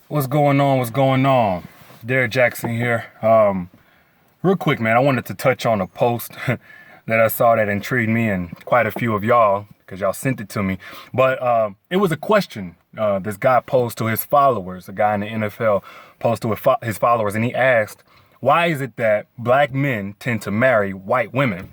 What's going on? What's going on? Derek Jackson here. Real quick, man, I wanted to touch on a post that I saw that intrigued me and quite a few of y'all because y'all sent it to me. But it was a question this guy posed to his followers, a guy in the NFL posed to his followers, and he asked, why is it that black men tend to marry white women?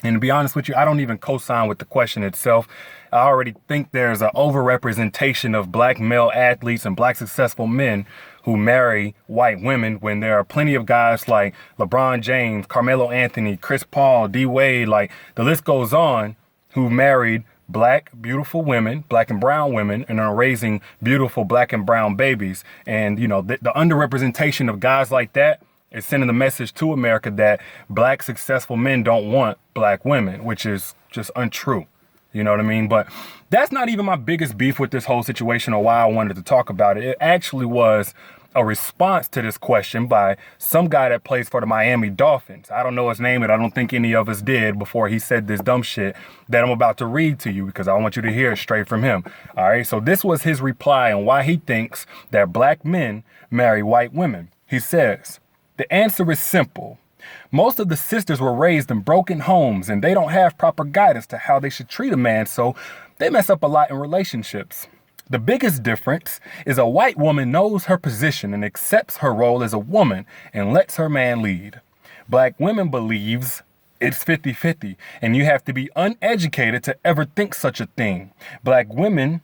And to be honest with you, I don't even co-sign with the question itself. I already think there's an overrepresentation of black male athletes and black successful men who marry white women when there are plenty of guys like LeBron James, Carmelo Anthony, Chris Paul, D Wade, like the list goes on, who married black, beautiful women, black and brown women, and are raising beautiful black and brown babies. And, you know, the underrepresentation of guys like that is sending the message to America that black successful men don't want black women, which is just untrue. You know what I mean? But that's not even my biggest beef with this whole situation or why I wanted to talk about it. It actually was a response to this question by some guy that plays for the Miami Dolphins. I don't know his name, and I don't think any of us did before he said this dumb shit that I'm about to read to you because I want you to hear it straight from him. All right, so this was his reply on why he thinks that black men marry white women. He says, the answer is simple. Most of the sisters were raised in broken homes and they don't have proper guidance to how they should treat a man, so they mess up a lot in relationships. The biggest difference is a white woman knows her position and accepts her role as a woman and lets her man lead. Black women believes it's 50-50 and you have to be uneducated to ever think such a thing. Black women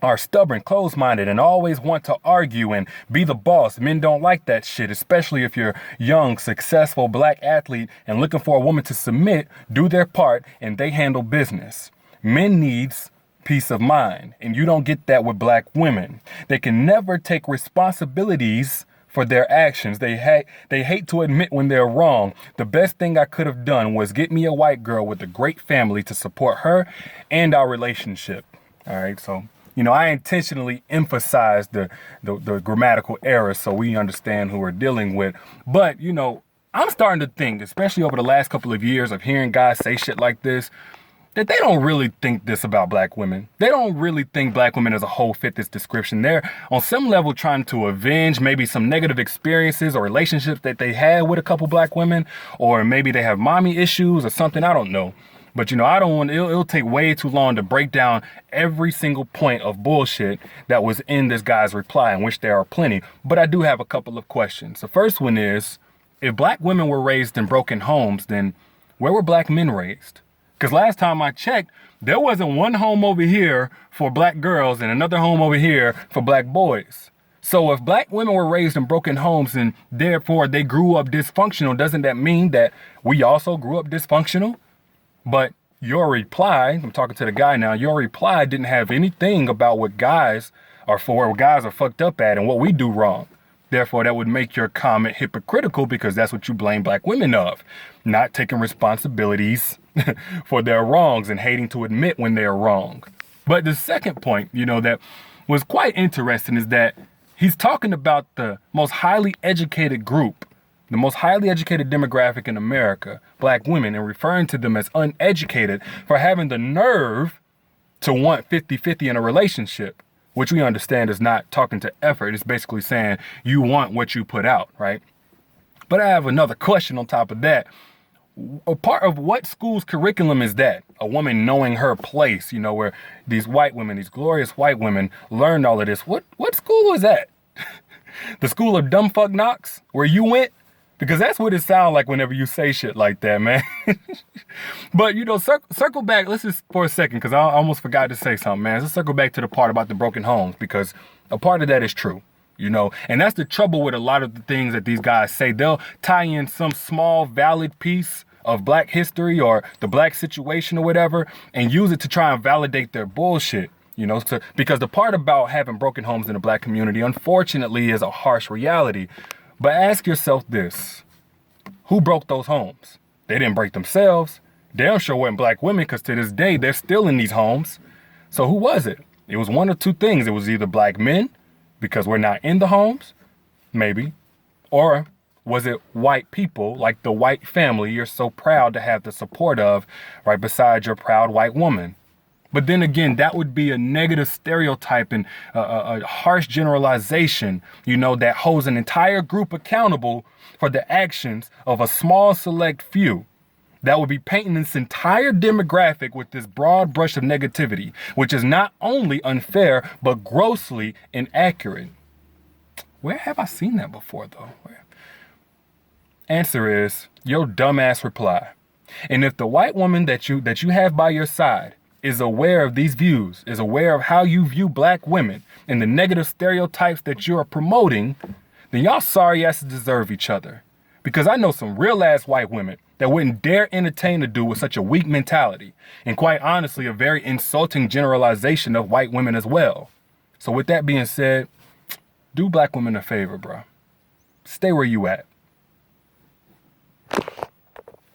are stubborn, closed-minded, and always want to argue and be the boss. Men don't like that shit, especially if you're young, successful black athlete and looking for a woman to submit, do their part, and they handle business. Men needs peace of mind, and you don't get that with black women. They can never take responsibilities for their actions. They hate to admit when they're wrong. The best thing I could have done was get me a white girl with a great family to support her and our relationship. All right, so you know, I intentionally emphasize the grammatical errors so we understand who we're dealing with. But, you know, I'm starting to think, especially over the last couple of years of hearing guys say shit like this, that they don't really think this about black women. They don't really think black women as a whole fit this description. They're on some level trying to avenge maybe some negative experiences or relationships that they had with a couple black women, or maybe they have mommy issues or something. I don't know. But, you know, I don't want, it'll take way too long to break down every single point of bullshit that was in this guy's reply, in which there are plenty. But I do have a couple of questions. The first one is, if black women were raised in broken homes, then where were black men raised? Because last time I checked, there wasn't one home over here for black girls and another home over here for black boys. So if black women were raised in broken homes and therefore they grew up dysfunctional, doesn't that mean that we also grew up dysfunctional? But your reply, I'm talking to the guy now, your reply didn't have anything about what guys are for, what guys are fucked up at, and what we do wrong. Therefore, that would make your comment hypocritical because that's what you blame black women of, not taking responsibilities for their wrongs and hating to admit when they're wrong. But the second point, you know, that was quite interesting is that he's talking about the most highly educated group, the most highly educated demographic in America, black women, and referring to them as uneducated for having the nerve to want 50-50 in a relationship, which we understand is not talking to effort. It's basically saying you want what you put out, right? But I have another question on top of that. A part of what school's curriculum is that? A woman knowing her place, you know, where these white women, these glorious white women learned all of this. What school was that? The school of dumb fuck knocks, where you went? Because that's what it sounds like whenever you say shit like that, man. But, you know, circle back. Let's just for a second, because I almost forgot to say something, man. Let's circle back to the part about the broken homes, because a part of that is true, you know. And that's the trouble with a lot of the things that these guys say. They'll tie in some small valid piece of black history or the black situation or whatever and use it to try and validate their bullshit. You know, because the part about having broken homes in the black community, unfortunately, is a harsh reality. But ask yourself this, who broke those homes? They didn't break themselves. Damn sure weren't black women, because to this day, they're still in these homes. So who was it? It was one of two things. It was either black men, because we're not in the homes, maybe, or was it white people, like the white family you're so proud to have the support of right beside your proud white woman? But then again, that would be a negative stereotype and a harsh generalization, that holds an entire group accountable for the actions of a small select few. That would be painting this entire demographic with this broad brush of negativity, which is not only unfair, but grossly inaccurate. Where have I seen that before, though? Where? Answer is your dumbass reply. And if the white woman that you have by your side is aware of these views, is aware of how you view black women and the negative stereotypes that you are promoting, then y'all sorry asses deserve each other. Because I know some real ass white women that wouldn't dare entertain a dude with such a weak mentality. And quite honestly, a very insulting generalization of white women as well. So with that being said, do black women a favor, bro. Stay where you at.